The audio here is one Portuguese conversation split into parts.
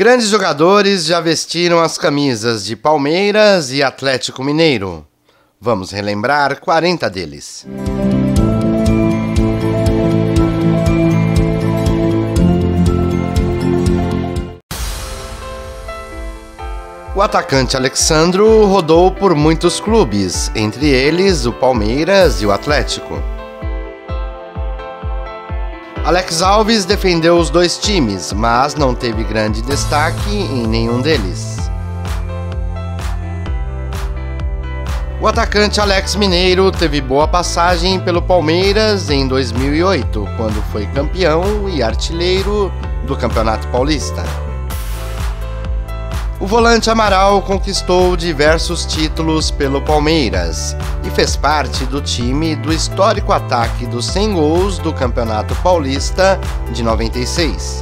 Grandes jogadores já vestiram as camisas de Palmeiras e Atlético Mineiro. Vamos relembrar 40 deles. O atacante Alexandro rodou por muitos clubes, entre eles o Palmeiras e o Atlético. Alex Alves defendeu os dois times, mas não teve grande destaque em nenhum deles. O atacante Alex Mineiro teve boa passagem pelo Palmeiras em 2008, quando foi campeão e artilheiro do Campeonato Paulista. O volante Amaral conquistou diversos títulos pelo Palmeiras e fez parte do time do histórico ataque dos 100 gols do Campeonato Paulista de 96.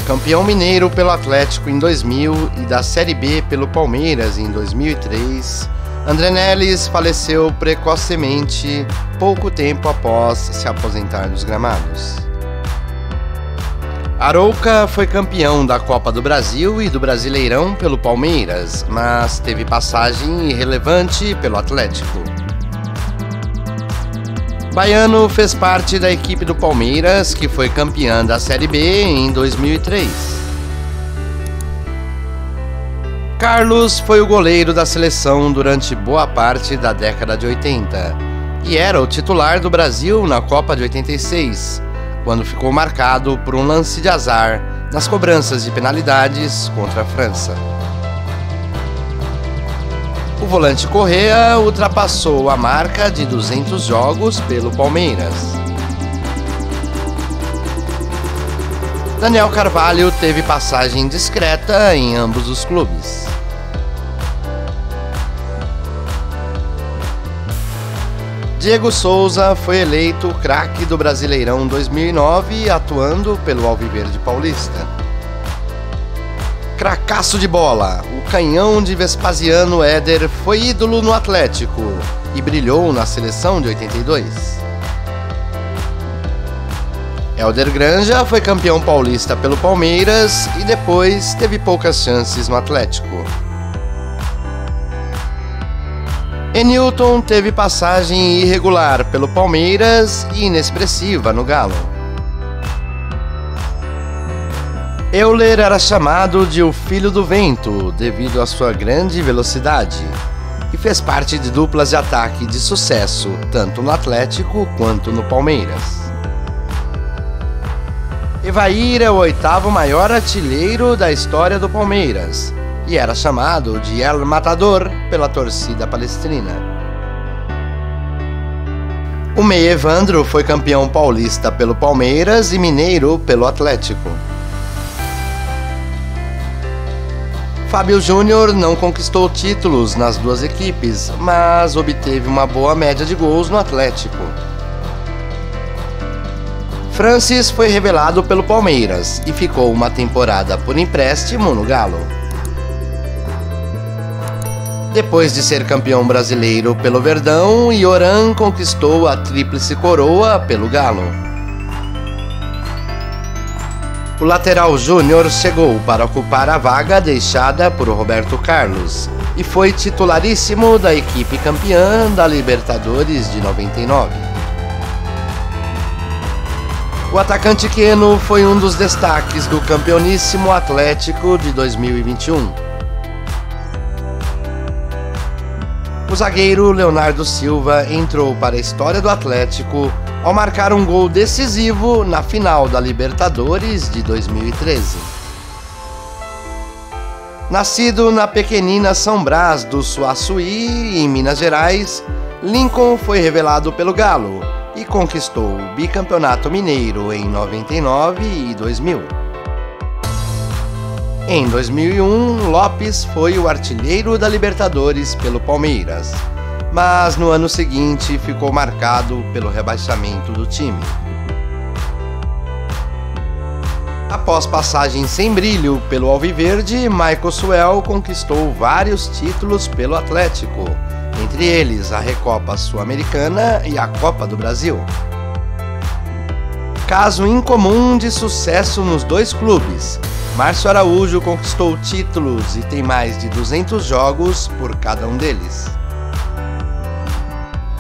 Campeão mineiro pelo Atlético em 2000 e da Série B pelo Palmeiras em 2003, André Neles faleceu precocemente pouco tempo após se aposentar dos gramados. Arouca foi campeão da Copa do Brasil e do Brasileirão pelo Palmeiras, mas teve passagem irrelevante pelo Atlético. Baiano fez parte da equipe do Palmeiras, que foi campeã da Série B em 2003. Carlos foi o goleiro da seleção durante boa parte da década de 80 e era o titular do Brasil na Copa de 86. Quando ficou marcado por um lance de azar nas cobranças de penalidades contra a França. O volante Correa ultrapassou a marca de 200 jogos pelo Palmeiras. Daniel Carvalho teve passagem discreta em ambos os clubes. Diego Souza foi eleito craque do Brasileirão 2009, atuando pelo Alviverde Paulista. Cracaço de bola, o canhão de Vespasiano Éder foi ídolo no Atlético e brilhou na seleção de 82. Hélder Granja foi campeão paulista pelo Palmeiras e depois teve poucas chances no Atlético. Enilton teve passagem irregular pelo Palmeiras e inexpressiva no Galo. Euler era chamado de o Filho do Vento devido à sua grande velocidade e fez parte de duplas de ataque de sucesso tanto no Atlético quanto no Palmeiras. Evair é o 8º maior artilheiro da história do Palmeiras e era chamado de El Matador pela torcida palestrina. O meia Evandro foi campeão paulista pelo Palmeiras e mineiro pelo Atlético. Fábio Júnior não conquistou títulos nas duas equipes, mas obteve uma boa média de gols no Atlético. Francis foi revelado pelo Palmeiras e ficou uma temporada por empréstimo no Galo. Depois de ser campeão brasileiro pelo Verdão, Ioran conquistou a tríplice coroa pelo Galo. O lateral Júnior chegou para ocupar a vaga deixada por Roberto Carlos e foi titularíssimo da equipe campeã da Libertadores de 99. O atacante Queno foi um dos destaques do campeoníssimo Atlético de 2021. O zagueiro Leonardo Silva entrou para a história do Atlético ao marcar um gol decisivo na final da Libertadores de 2013. Nascido na pequenina São Brás do Suaçuí, em Minas Gerais, Lincoln foi revelado pelo Galo e conquistou o bicampeonato mineiro em 99 e 2000. Em 2001, Lopes foi o artilheiro da Libertadores pelo Palmeiras, mas no ano seguinte ficou marcado pelo rebaixamento do time. Após passagem sem brilho pelo Alviverde, Michael Suel conquistou vários títulos pelo Atlético, entre eles a Recopa Sul-Americana e a Copa do Brasil. Caso incomum de sucesso nos dois clubes. Márcio Araújo conquistou títulos e tem mais de 200 jogos por cada um deles.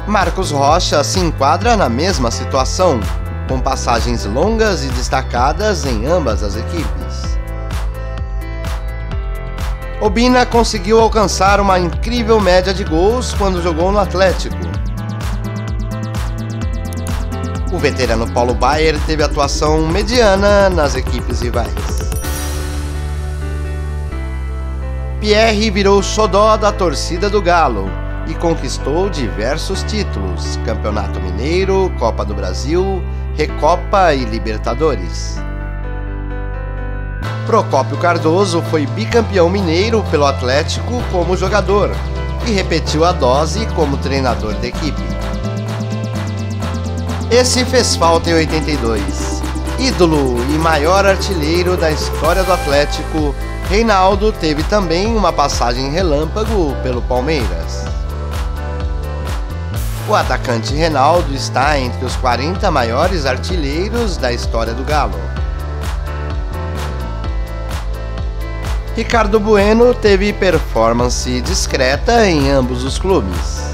Marcos Rocha se enquadra na mesma situação, com passagens longas e destacadas em ambas as equipes. Obina conseguiu alcançar uma incrível média de gols quando jogou no Atlético. O veterano Paulo Baier teve atuação mediana nas equipes rivais. Pierre virou xodó da torcida do Galo e conquistou diversos títulos: Campeonato Mineiro, Copa do Brasil, Recopa e Libertadores. Procópio Cardoso foi bicampeão mineiro pelo Atlético como jogador e repetiu a dose como treinador da equipe. Esse fez falta em 82. Ídolo e maior artilheiro da história do Atlético, Reinaldo teve também uma passagem relâmpago pelo Palmeiras. O atacante Reinaldo está entre os 40 maiores artilheiros da história do Galo. Ricardo Bueno teve performance discreta em ambos os clubes.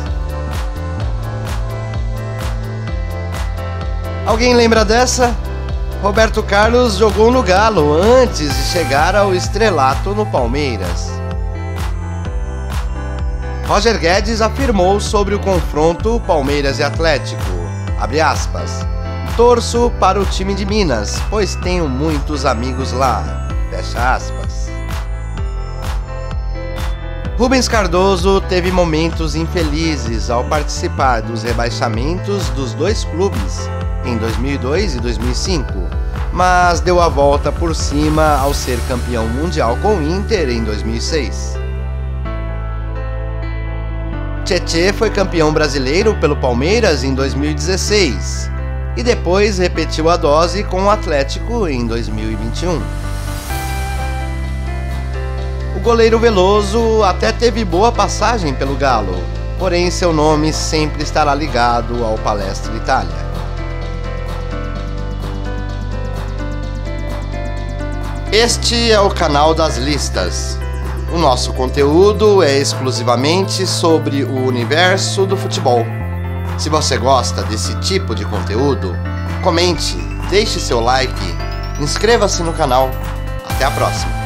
Alguém lembra dessa? Roberto Carlos jogou no Galo antes de chegar ao estrelato no Palmeiras. Roger Guedes afirmou sobre o confronto Palmeiras e Atlético, abre aspas, torço para o time de Minas, pois tenho muitos amigos lá, fecha aspas. Rubens Cardoso teve momentos infelizes ao participar dos rebaixamentos dos dois clubes em 2002 e 2005, mas deu a volta por cima ao ser campeão mundial com o Inter em 2006. Tchê foi campeão brasileiro pelo Palmeiras em 2016 e depois repetiu a dose com o Atlético em 2021. O goleiro Veloso até teve boa passagem pelo Galo, porém seu nome sempre estará ligado ao Palestra Itália. Este é o canal das listas. O nosso conteúdo é exclusivamente sobre o universo do futebol. Se você gosta desse tipo de conteúdo, comente, deixe seu like, inscreva-se no canal. Até a próxima!